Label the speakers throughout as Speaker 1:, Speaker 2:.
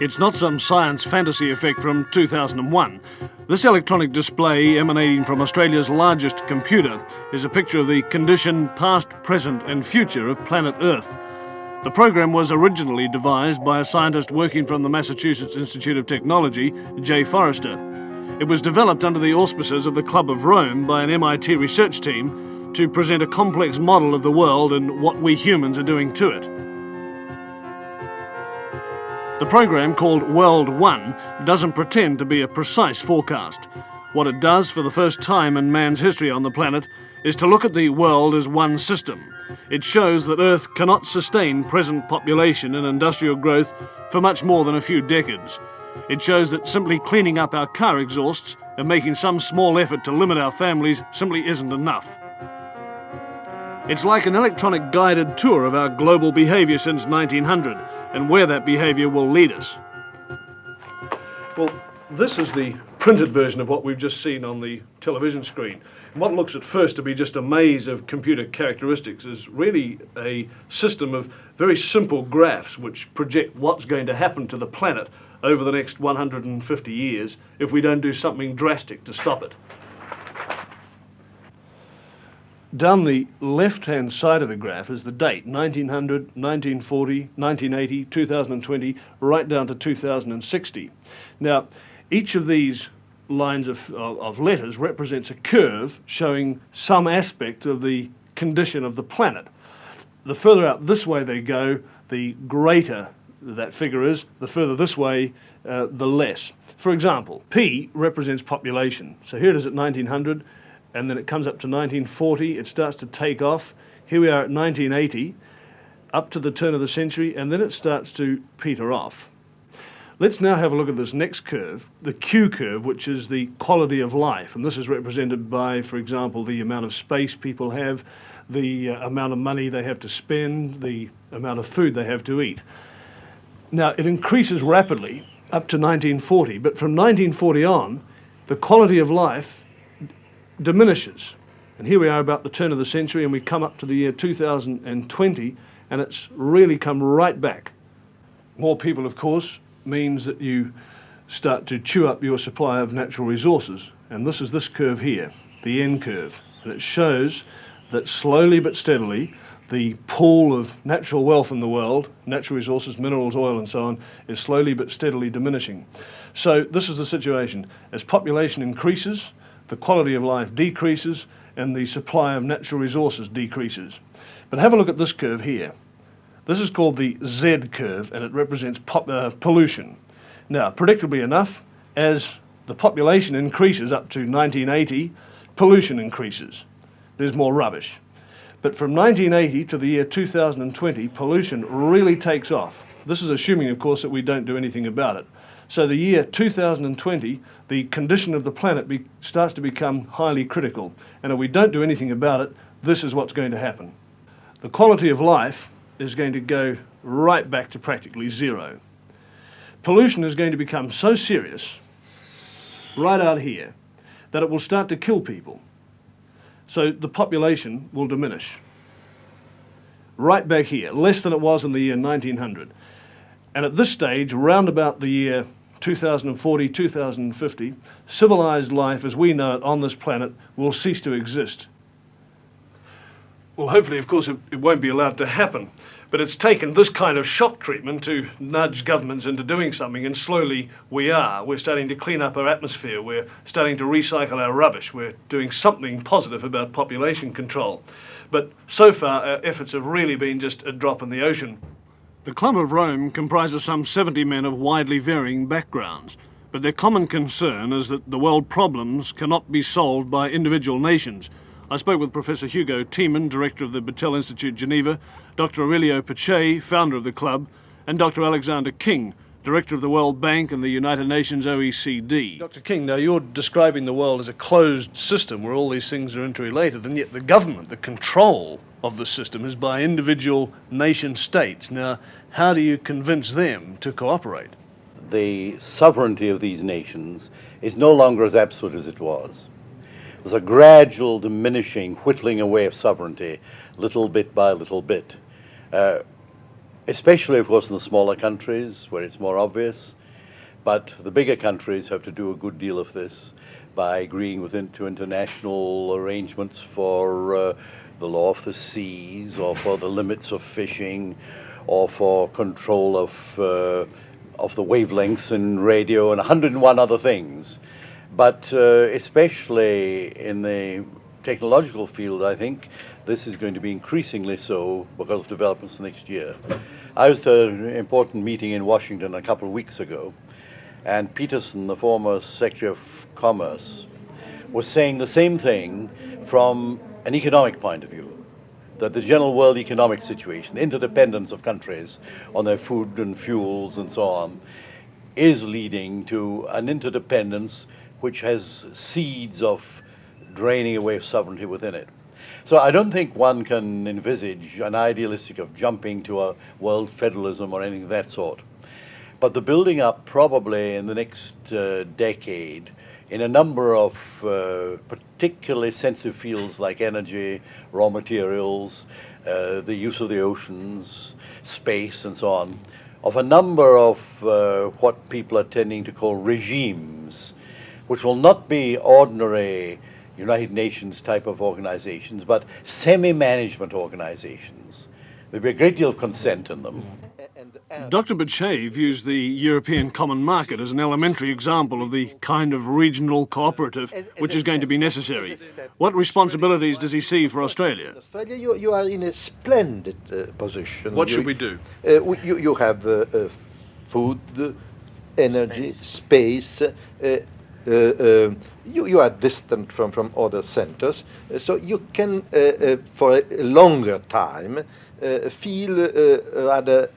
Speaker 1: It's not some science fantasy effect from 2001. This electronic display, emanating from Australia's largest computer, is a picture of the condition, past, present and future of planet Earth. The program was originally devised by a scientist working from the Massachusetts Institute of Technology, J. Forrester. It was developed under the auspices of the Club of Rome by an MIT research team to present a complex model of the world and what we humans are doing to it. The program, called World 1, doesn't pretend to be a precise forecast. What it does for the first time in man's history on the planet is to look at the world as one system. It shows that Earth cannot sustain present population and industrial growth for much more than a few decades. It shows that simply cleaning up our car exhausts and making some small effort to limit our families simply isn't enough. It's like an electronic guided tour of our global behaviour since 1900 and where that behaviour will lead us. Well, this is the printed version of what we've just seen on the television screen. And what looks at first to be just a maze of computer characteristics is really a system of very simple graphs which project what's going to happen to the planet over the next 150 years if we don't do something drastic to stop it. Down the left-hand side of the graph is the date, 1900, 1940, 1980, 2020, right down to 2060. Now, each of these lines of letters represents a curve showing some aspect of the condition of the planet. The further out this way they go, the greater that figure is, the further this way, the less. For example, P represents population. So here it is at 1900, and then it comes up to 1940, it starts to take off. Here we are at 1980, up to the turn of the century, and then it starts to peter off. Let's now have a look at this next curve, the Q curve, which is the quality of life. And this is represented by, for example, the amount of space people have, the amount of money they have to spend, the amount of food they have to eat. Now, it increases rapidly up to 1940, but from 1940 on, the quality of life diminishes. And here we are about the turn of the century, and we come up to the year 2020, and it's really come right back. More people, of course, means that you start to chew up your supply of natural resources. And this is this curve here, the N curve. And it shows that slowly but steadily, the pool of natural wealth in the world, natural resources, minerals, oil and so on, is slowly but steadily diminishing. So this is the situation. As population increases, the quality of life decreases and the supply of natural resources decreases. But have a look at this curve here. This is called the Z curve, and it represents pollution. Now, predictably enough, as the population increases up to 1980, pollution increases. There's more rubbish. But from 1980 to the year 2020, pollution really takes off. This is assuming, of course, that we don't do anything about it. So the year 2020, the condition of the planet starts to become highly critical. And if we don't do anything about it, this is what's going to happen. The quality of life is going to go right back to practically zero. Pollution is going to become so serious, right out here, that it will start to kill people. So the population will diminish. Right back here, less than it was in the year 1900. And at this stage, around about the year 2040, 2050, civilized life as we know it on this planet will cease to exist. Well, hopefully, of course, it won't be allowed to happen. But it's taken this kind of shock treatment to nudge governments into doing something, and slowly we are. We're starting to clean up our atmosphere. We're starting to recycle our rubbish. We're doing something positive about population control. But so far, our efforts have really been just a drop in the ocean. The Club of Rome comprises some 70 men of widely varying backgrounds, but their common concern is that the world problems cannot be solved by individual nations. I spoke with Professor Hugo Tiemann, director of the Battelle Institute, Geneva, Dr. Aurelio Pache, founder of the club, and Dr. Alexander King, director of the World Bank and the United Nations OECD. Dr. King, now you're describing the world as a closed system where all these things are interrelated, and yet the government, the control of the system is by individual nation states. Now, how do you convince them to cooperate?
Speaker 2: The sovereignty of these nations is no longer as absolute as it was. There's a gradual diminishing, whittling away of sovereignty, little bit by little bit. especially, of course, in the smaller countries where it's more obvious. But the bigger countries have to do a good deal of this by agreeing to international arrangements for the law of the seas, or for the limits of fishing, or for control of the wavelengths in radio, and 101 other things. But especially in the technological field, I think this is going to be increasingly so because of developments next year. I was at an important meeting in Washington a couple of weeks ago, and Peterson, the former Secretary of Commerce, was saying the same thing from an economic point of view, that the general world economic situation, the interdependence of countries on their food and fuels and so on, is leading to an interdependence which has seeds of draining away of sovereignty within it. So I don't think one can envisage an idealistic of jumping to a world federalism or anything of that sort. But the building up probably in the next decade in a number of particularly sensitive fields like energy, raw materials, the use of the oceans, space and so on, of a number of what people are tending to call regimes, which will not be ordinary United Nations type of organizations, but semi-management organizations. There'll be a great deal of consent in them.
Speaker 1: Dr. Bachet views the European Common Market as an elementary example of the kind of regional cooperative which is going to be necessary. What responsibilities does he see for Australia?
Speaker 3: Australia, you are in a splendid position.
Speaker 1: What should we do?
Speaker 3: You have food, energy, space. You are distant from other centers, so you can, for a longer time, feel rather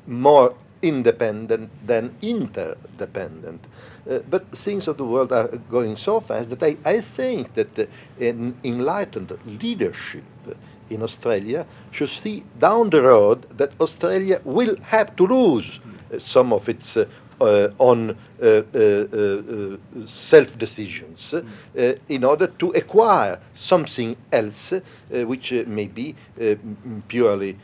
Speaker 3: more independent than interdependent. But things of the world are going so fast that I think that an enlightened leadership in Australia should see down the road that Australia will have to lose some of its on self-decisions in order to acquire something else which may be purely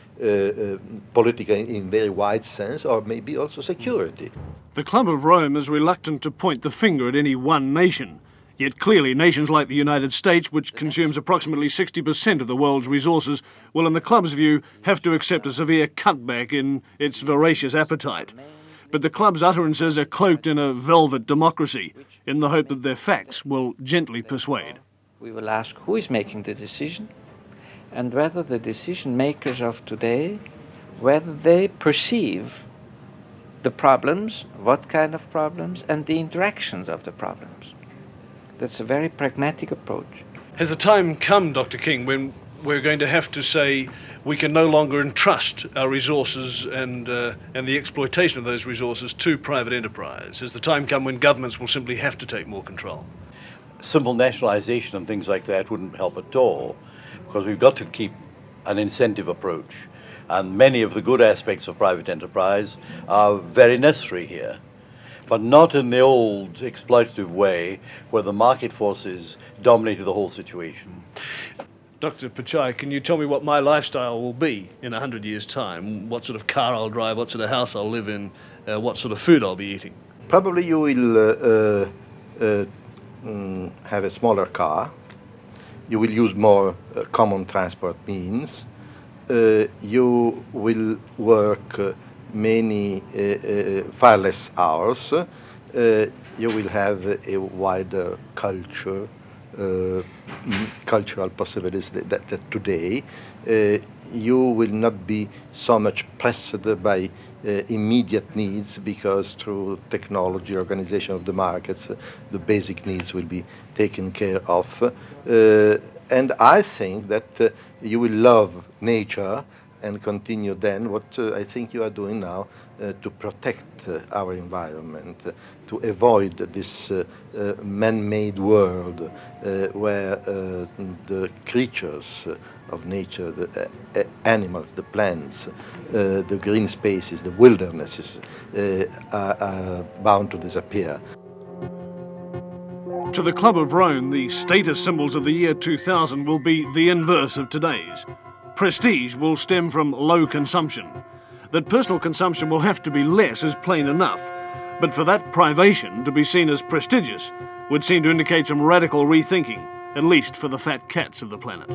Speaker 3: political in very wide sense, or maybe also security.
Speaker 1: The Club of Rome is reluctant to point the finger at any one nation. Yet clearly nations like the United States, which consumes approximately 60% of the world's resources, will in the Club's view have to accept a severe cutback in its voracious appetite. But the Club's utterances are cloaked in a velvet democracy, in the hope that their facts will gently persuade.
Speaker 4: We will ask who is making the decision, and whether the decision makers of today, whether they perceive the problems, what kind of problems, and the interactions of the problems. That's a very pragmatic approach.
Speaker 1: Has the time come, Dr. King, when we're going to have to say we can no longer entrust our resources and the exploitation of those resources to private enterprise? Has the time come when governments will simply have to take more control?
Speaker 2: Simple nationalization and things like that wouldn't help at all, because we've got to keep an incentive approach. And many of the good aspects of private enterprise are very necessary here, but not in the old exploitative way where the market forces dominated the whole situation.
Speaker 1: Dr. Pichai, can you tell me what my lifestyle will be in 100 years' time? What sort of car I'll drive, what sort of house I'll live in, what sort of food I'll be eating?
Speaker 3: Probably you will have a smaller car. You will use more common transport means. You will work far less hours. You will have a wider cultural possibilities that today. You will not be so much pressed by immediate needs, because through technology, organization of the markets, the basic needs will be taken care of. And I think that you will love nature and continue then what I think you are doing now to protect our environment, to avoid this man-made world where the creatures of nature, the animals, the plants, the green spaces, the wildernesses are bound to disappear.
Speaker 1: To the Club of Rome, the status symbols of the year 2000 will be the inverse of today's. Prestige will stem from low consumption. That personal consumption will have to be less is plain enough, but for that privation to be seen as prestigious would seem to indicate some radical rethinking, at least for the fat cats of the planet.